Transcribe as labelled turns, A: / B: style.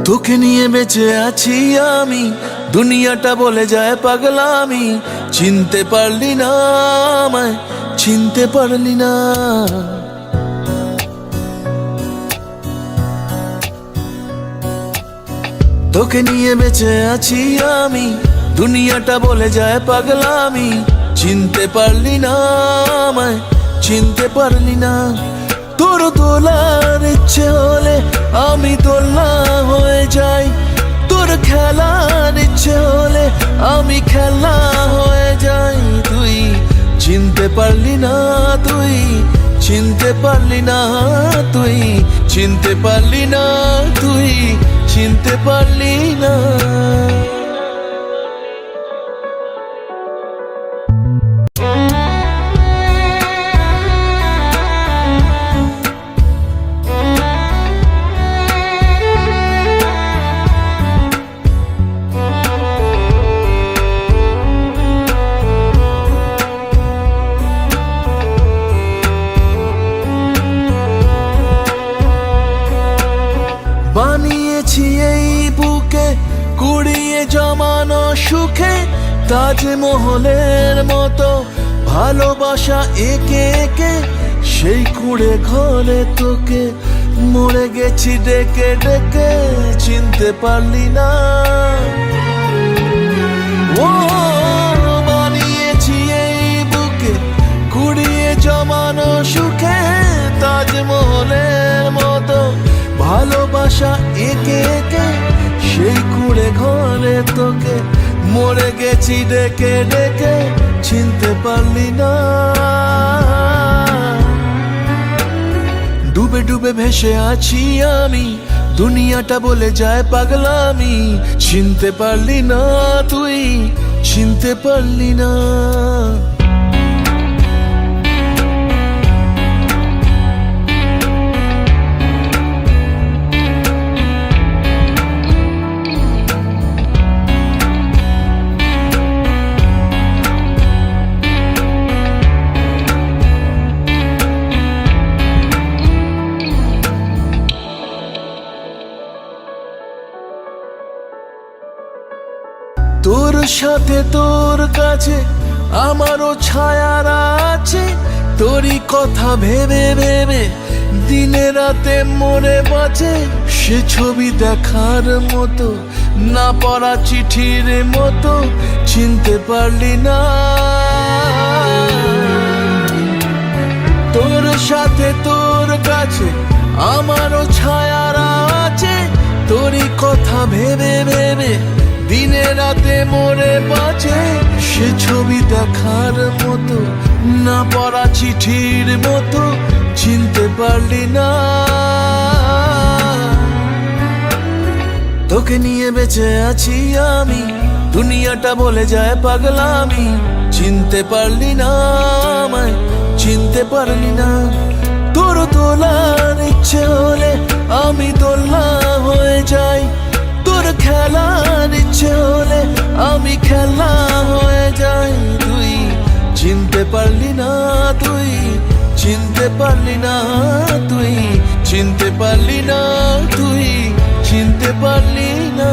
A: তোকে নিয়ে বেঁচে আছি আমি, দুনিয়াটা বলে যায় পাগলামি। চিনতে পারলি না আমায়, চিনতে পারলি না। তোকে নিয়ে বেঁচে আছি আমি, দুনিয়াটা বলে যায় পাগলামি। চিনতে পারলি না আমায়, চিনতে পারলি না। তোর দোলার ইচ্ছে হলে আমি দোলনা হয়ে যাই, তোর খেলার ইচ্ছে হলে আমি খেলা হয়ে যাই। তুই চিনতে পারলি না, তুই চিনতে পারলি না, তুই চিনতে পারলি না, তুই চিনতে পারলি না। বানিয়েছি এই বুকে কুড়িয়ে জমানো সুখে, তাজমহলের মতো ভালোবাসা একে একে। সেই কুড়ে ঘরে তোকে মরে গেছি ডেকে ডেকে, চিনতে পারলি না। ও বানিয়েছি এই বুকে কুড়িয়ে জমানো সুখে, তাজমহলের মতো ভালোবাসা একে একে। সেই কুড়ে ঘরে তোকে মরে গেছি ডেকে ডেকে, চিনতে পারলি না। ডুবে ডুবে ভেসে আছি আমি, দুনিয়াটা বলে যায় পাগলামি। চিনতে পারলি না তুই, চিনতে পারলি না। তোর সাথে তোর কাছে আমারও ছায়ার আছে, তোরই কথা ভেবে ভেবে দিনে রাতে মরে বাঁচে। সে ছবি দেখার মতো, না পড়া চিঠির মতো, চিনতে পারলি না। তোর সাথে তোর কাছে আমারও ছায়ার আছে, তোরই কথা ভেবে ভেবে দিনে রাতে মরে বাঁচে। সে ছবি দেখার মতো, না পড়া চিঠির মতো, চিনতে পারলি না। তোকে নিয়ে বেঁচে আছি আমি, দুনিয়াটা বলে যায় পাগলামি। চিনতে পারলি না আমায়, চিনতে পারলি না। তোর দোলার ইচ্ছে হলে আমি দোলনা হয়ে যাই, তোর খেলার ইচ্ছে হলে আমি খেলা হয়ে যাই। তুই চিনতে পারলি না, তুই চিনতে পারলি না, তুই চিনতে পারলি না, তুই চিনতে পারলি না।